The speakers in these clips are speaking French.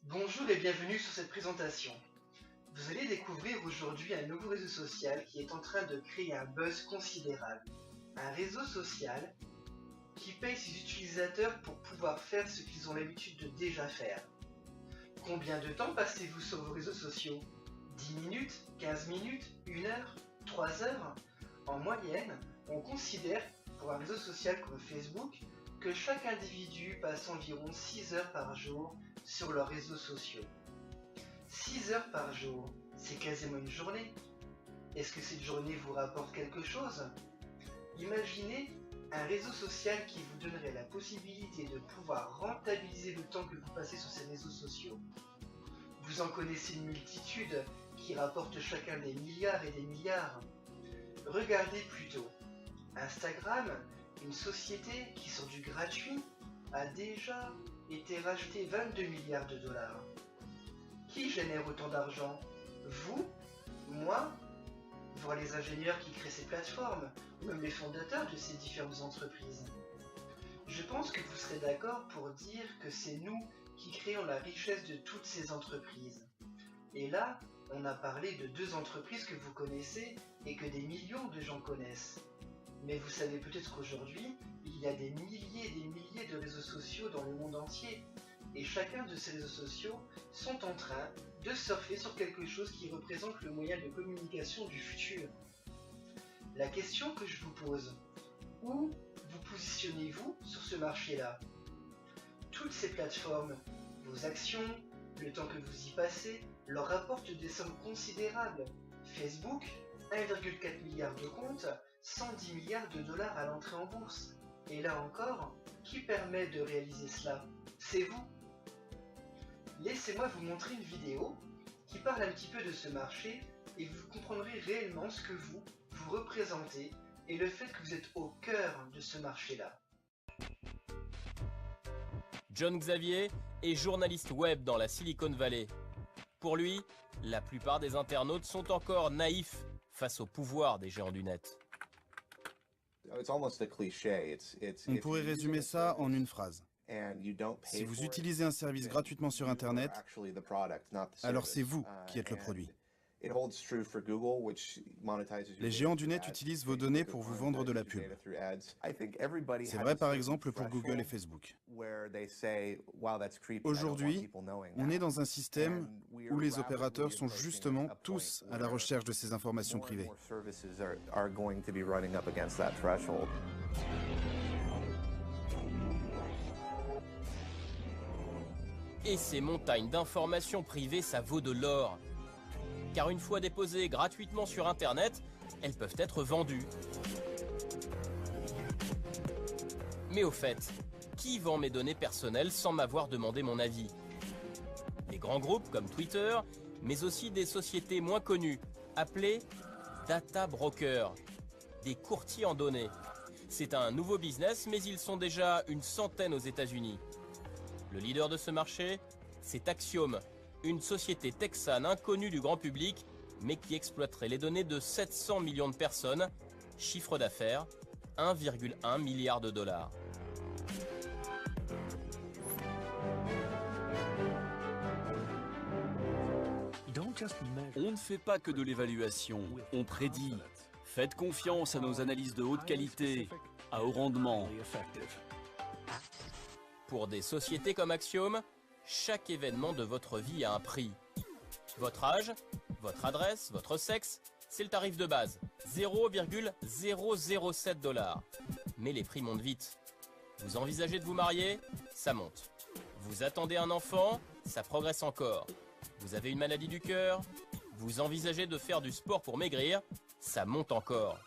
Bonjour et bienvenue sur cette présentation. Vous allez découvrir aujourd'hui un nouveau réseau social qui est en train de créer un buzz considérable. Un réseau social qui paye ses utilisateurs pour pouvoir faire ce qu'ils ont l'habitude de déjà faire. Combien de temps passez-vous sur vos réseaux sociaux? 10 minutes, 15 minutes, 1 heure, 3 heures? En moyenne, on considère pour un réseau social comme Facebook que chaque individu passe environ 6 heures par jour sur leurs réseaux sociaux. 6 heures par jour, c'est quasiment une journée. Est-ce que cette journée vous rapporte quelque chose? Imaginez un réseau social qui vous donnerait la possibilité de pouvoir rentabiliser le temps que vous passez sur ces réseaux sociaux. Vous en connaissez une multitude qui rapportent chacun des milliards et des milliards. Regardez plutôt. Instagram, une société qui sort du gratuit, a déjà été rachetée 22 milliards de dollars. Qui génère autant d'argent? Vous? Moi? Voire les ingénieurs qui créent ces plateformes, ou même les fondateurs de ces différentes entreprises. Je pense que vous serez d'accord pour dire que c'est nous qui créons la richesse de toutes ces entreprises. Et là, on a parlé de 2 entreprises que vous connaissez et que des millions de gens connaissent. Mais vous savez peut-être qu'aujourd'hui, il y a des milliers et des milliers de réseaux sociaux dans le monde entier. Et chacun de ces réseaux sociaux sont en train de surfer sur quelque chose qui représente le moyen de communication du futur. La question que je vous pose, où vous positionnez-vous sur ce marché-là? Toutes ces plateformes, vos actions, le temps que vous y passez, leur rapportent des sommes considérables. Facebook, 1,4 milliard de comptes, 110 milliards de dollars à l'entrée en bourse. Et là encore, qui permet de réaliser cela? C'est vous. Laissez-moi vous montrer une vidéo qui parle un petit peu de ce marché et vous comprendrez réellement ce que vous représentez et le fait que vous êtes au cœur de ce marché-là. John Xavier est journaliste web dans la Silicon Valley. Pour lui, la plupart des internautes sont encore naïfs face au pouvoir des géants du net. On pourrait résumer ça en une phrase. Si vous utilisez un service gratuitement sur Internet, alors c'est vous qui êtes le produit. Les géants du net utilisent vos données pour vous vendre de la pub. C'est vrai par exemple pour Google et Facebook. Aujourd'hui, on est dans un système où les opérateurs sont justement tous à la recherche de ces informations privées. Et ces montagnes d'informations privées, ça vaut de l'or. Car une fois déposées gratuitement sur Internet, elles peuvent être vendues. Mais au fait, qui vend mes données personnelles sans m'avoir demandé mon avis? Des grands groupes comme Twitter, mais aussi des sociétés moins connues, appelées data brokers, des courtiers en données. C'est un nouveau business, mais ils sont déjà une centaine aux États-Unis. Le leader de ce marché, c'est Axiom, une société texane inconnue du grand public, mais qui exploiterait les données de 700 millions de personnes, chiffre d'affaires 1,1 milliard de dollars. On ne fait pas que de l'évaluation, on prédit. Faites confiance à nos analyses de haute qualité, à haut rendement. Pour des sociétés comme Axiom, chaque événement de votre vie a un prix. Votre âge, votre adresse, votre sexe, c'est le tarif de base, 0,007 $. Mais les prix montent vite. Vous envisagez de vous marier? Ça monte. Vous attendez un enfant? Ça progresse encore. Vous avez une maladie du cœur? Vous envisagez de faire du sport pour maigrir? Ça monte encore.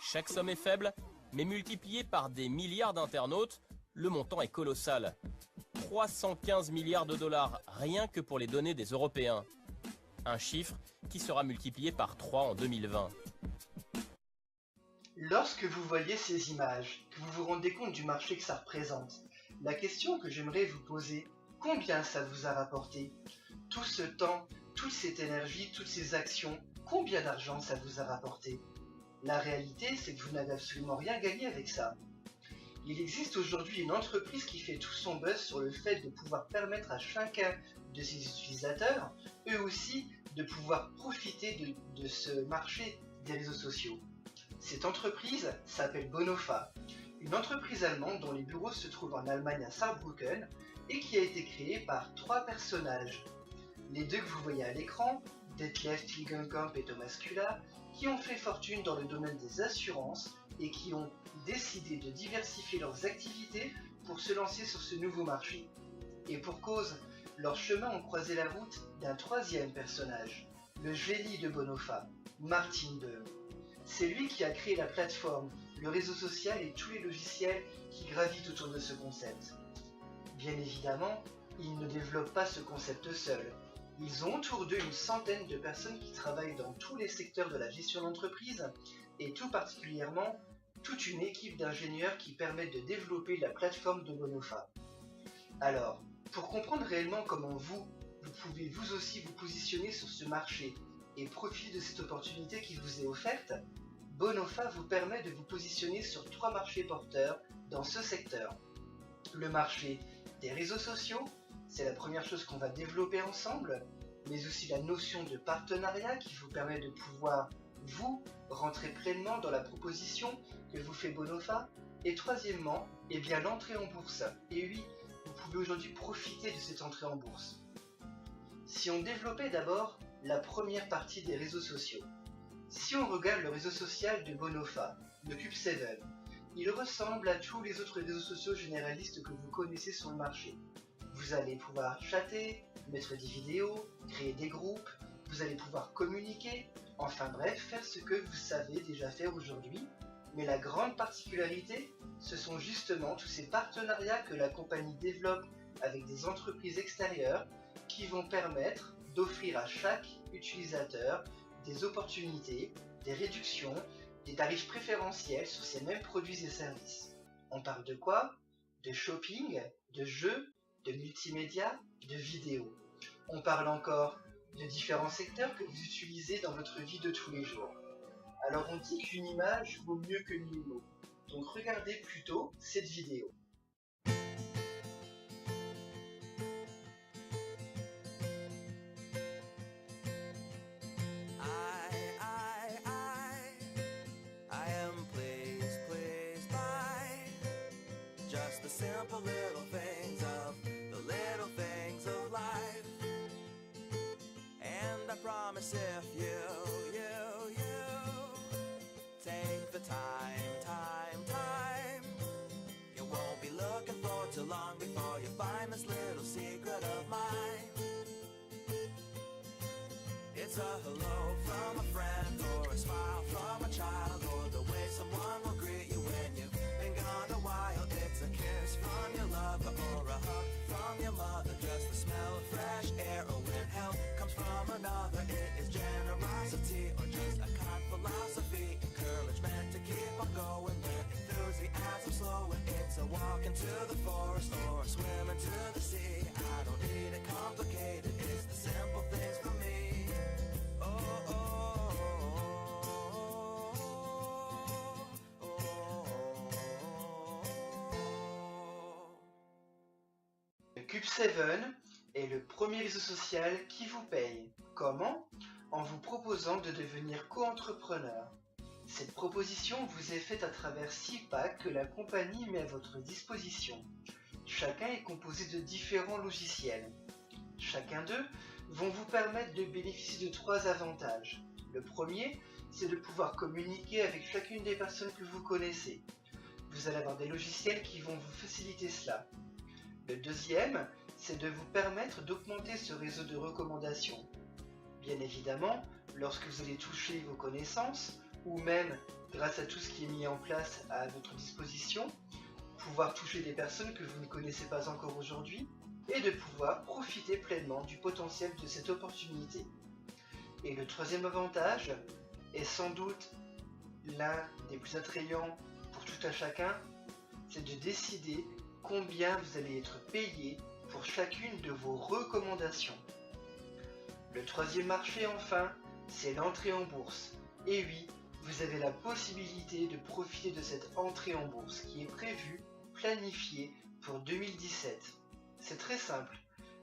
Chaque somme est faible, mais multipliée par des milliards d'internautes, le montant est colossal. 315 milliards de dollars rien que pour les données des Européens. Un chiffre qui sera multiplié par 3 en 2020. Lorsque vous voyez ces images, que vous vous rendez compte du marché que ça représente, la question que j'aimerais vous poser, combien ça vous a rapporté? Tout ce temps, toute cette énergie, toutes ces actions, combien d'argent ça vous a rapporté? La réalité, c'est que vous n'avez absolument rien gagné avec ça. Il existe aujourd'hui une entreprise qui fait tout son buzz sur le fait de pouvoir permettre à chacun de ses utilisateurs, eux aussi, de pouvoir profiter de ce marché des réseaux sociaux. Cette entreprise s'appelle Bonofa, une entreprise allemande dont les bureaux se trouvent en Allemagne à Saarbrücken et qui a été créée par 3 personnages. Les 2 que vous voyez à l'écran, Detlef Tilgenkamp et Thomas Kühler, qui ont fait fortune dans le domaine des assurances et qui ont décidé de diversifier leurs activités pour se lancer sur ce nouveau marché. Et pour cause, leurs chemins ont croisé la route d'un 3e personnage, le génie de Bonofa, Martin Böhm. C'est lui qui a créé la plateforme, le réseau social et tous les logiciels qui gravitent autour de ce concept. Bien évidemment, ils ne développent pas ce concept seuls. Ils ont autour d'eux une centaine de personnes qui travaillent dans tous les secteurs de la gestion d'entreprise et tout particulièrement toute une équipe d'ingénieurs qui permettent de développer la plateforme de Bonofa. Alors, pour comprendre réellement comment vous pouvez vous aussi vous positionner sur ce marché et profiter de cette opportunité qui vous est offerte, Bonofa vous permet de vous positionner sur 3 marchés porteurs dans ce secteur. Le marché des réseaux sociaux, c'est la première chose qu'on va développer ensemble, mais aussi la notion de partenariat qui vous permet de pouvoir, vous, rentrer pleinement dans la proposition que vous fait Bonofa. Et troisièmement, l'entrée en bourse. Et oui, vous pouvez aujourd'hui profiter de cette entrée en bourse. Si on développait d'abord la première partie des réseaux sociaux. Si on regarde le réseau social de Bonofa, le Cube7, il ressemble à tous les autres réseaux sociaux généralistes que vous connaissez sur le marché. Vous allez pouvoir chatter, mettre des vidéos, créer des groupes, vous allez pouvoir communiquer, enfin bref, faire ce que vous savez déjà faire aujourd'hui. Mais la grande particularité, ce sont justement tous ces partenariats que la compagnie développe avec des entreprises extérieures qui vont permettre d'offrir à chaque utilisateur des opportunités, des réductions, des tarifs préférentiels sur ces mêmes produits et services. On parle de quoi? De shopping, de jeux, de multimédia, de vidéos. On parle encore de différents secteurs que vous utilisez dans votre vie de tous les jours. Alors on dit qu'une image vaut mieux que 1000 mots. Donc regardez plutôt cette vidéo. Simple little things of the little things of life. And I promise if you take the time, you won't be looking for too long before you find this little secret of mine. It's a hello from a friend, or a smile from a child, or the way someone will greet you when you've been gone a while. It's a kiss from your lover, or a hug from your mother, just the smell of fresh air, or when help comes from another. It is generosity, or just a kind philosophy, encouragement to keep on going when enthusiasm slowing. It's a walk into the forest, or a swim into the sea. I don't need it complicated, it's the simple things for me. Le Cube7 est le premier réseau social qui vous paye. Comment? En vous proposant de devenir co-entrepreneur. Cette proposition vous est faite à travers 6 packs que la compagnie met à votre disposition. Chacun est composé de différents logiciels. Chacun d'eux vont vous permettre de bénéficier de 3 avantages. Le premier, c'est de pouvoir communiquer avec chacune des personnes que vous connaissez. Vous allez avoir des logiciels qui vont vous faciliter cela. Le deuxième, c'est de vous permettre d'augmenter ce réseau de recommandations. Bien évidemment, lorsque vous allez toucher vos connaissances, ou même grâce à tout ce qui est mis en place à votre disposition, pouvoir toucher des personnes que vous ne connaissez pas encore aujourd'hui, et de pouvoir profiter pleinement du potentiel de cette opportunité. Et le troisième avantage est sans doute l'un des plus attrayants pour tout un chacun, c'est de décider combien vous allez être payé pour chacune de vos recommandations. Le troisième marché enfin, c'est l'entrée en bourse. Et oui, vous avez la possibilité de profiter de cette entrée en bourse qui est prévue planifiée pour 2017. C'est très simple.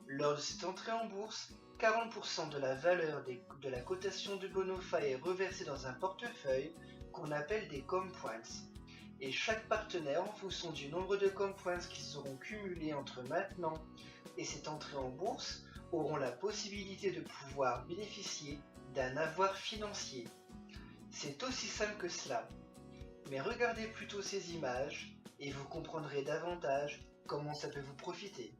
Lors de cette entrée en bourse, 40% de la valeur de la cotation de Bonofa est reversée dans un portefeuille qu'on appelle des ComPoints. Et chaque partenaire, en fonction du nombre de ComPoints qu'ils auront cumulés entre maintenant et cette entrée en bourse, auront la possibilité de pouvoir bénéficier d'un avoir financier. C'est aussi simple que cela. Mais regardez plutôt ces images et vous comprendrez davantage comment ça peut vous profiter.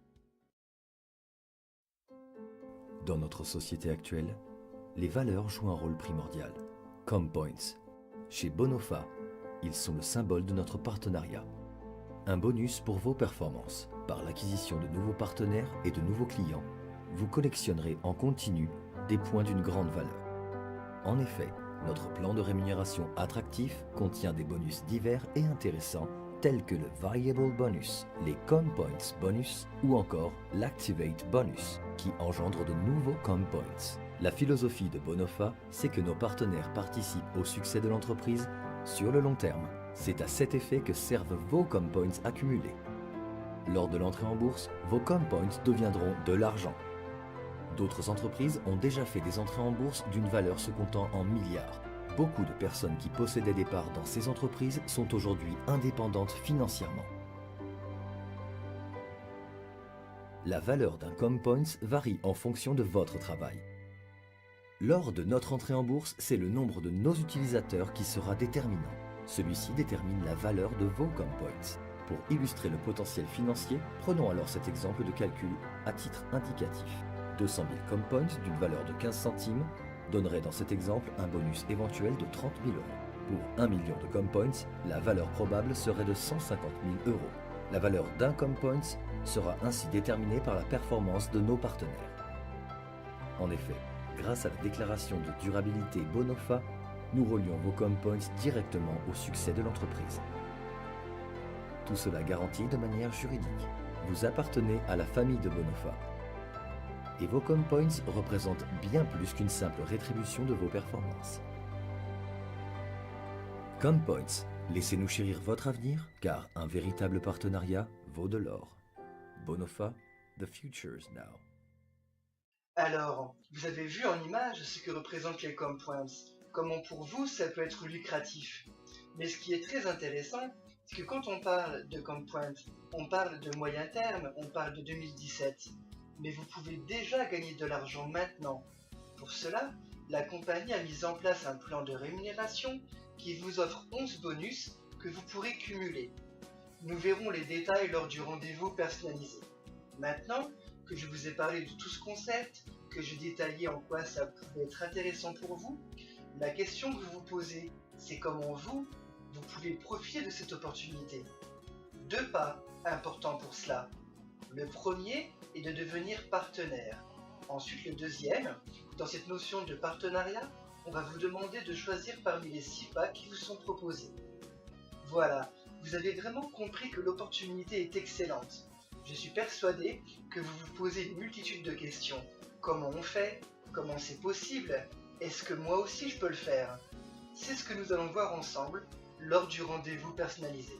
Dans notre société actuelle, les valeurs jouent un rôle primordial. ComPoints. Chez Bonofa, ils sont le symbole de notre partenariat. Un bonus pour vos performances. Par l'acquisition de nouveaux partenaires et de nouveaux clients, vous collectionnerez en continu des points d'une grande valeur. En effet, notre plan de rémunération attractif contient des bonus divers et intéressants tels que le Variable Bonus, les ComPoints Bonus ou encore l'Activate Bonus qui engendre de nouveaux ComPoints. La philosophie de Bonofa, c'est que nos partenaires participent au succès de l'entreprise sur le long terme. C'est à cet effet que servent vos ComPoints accumulés. Lors de l'entrée en bourse, vos ComPoints deviendront de l'argent. D'autres entreprises ont déjà fait des entrées en bourse d'une valeur se comptant en milliards. Beaucoup de personnes qui possédaient des parts dans ces entreprises sont aujourd'hui indépendantes financièrement. La valeur d'un ComPoints varie en fonction de votre travail. Lors de notre entrée en bourse, c'est le nombre de nos utilisateurs qui sera déterminant. Celui-ci détermine la valeur de vos ComPoints. Pour illustrer le potentiel financier, prenons alors cet exemple de calcul à titre indicatif. 200 000 ComPoints d'une valeur de 15 centimes donnerait dans cet exemple un bonus éventuel de 30 000 euros. Pour 1 million de ComPoints, la valeur probable serait de 150 000 euros. La valeur d'un ComPoints sera ainsi déterminée par la performance de nos partenaires. En effet, grâce à la déclaration de durabilité Bonofa, nous relions vos ComPoints directement au succès de l'entreprise. Tout cela garanti de manière juridique. Vous appartenez à la famille de Bonofa. Et vos ComPoints représentent bien plus qu'une simple rétribution de vos performances. ComPoints, laissez-nous chérir votre avenir, car un véritable partenariat vaut de l'or. Bonofa, the future's now. Alors, vous avez vu en image ce que représentent les ComPoints. Comment pour vous ça peut être lucratif. Mais ce qui est très intéressant, c'est que quand on parle de ComPoints, on parle de moyen terme, on parle de 2017. Mais vous pouvez déjà gagner de l'argent maintenant. Pour cela, la compagnie a mis en place un plan de rémunération qui vous offre 11 bonus que vous pourrez cumuler. Nous verrons les détails lors du rendez-vous personnalisé. Maintenant que je vous ai parlé de tout ce concept, que j'ai détaillé en quoi ça pouvait être intéressant pour vous, la question que vous vous posez, c'est comment vous pouvez profiter de cette opportunité. 2 pas importants pour cela. Le premier est de devenir partenaire. Ensuite, le deuxième, dans cette notion de partenariat, on va vous demander de choisir parmi les 6 pas qui vous sont proposés. Voilà, vous avez vraiment compris que l'opportunité est excellente. Je suis persuadé que vous vous posez une multitude de questions. Comment on fait? Comment c'est possible? Est-ce que moi aussi je peux le faire? C'est ce que nous allons voir ensemble lors du rendez-vous personnalisé.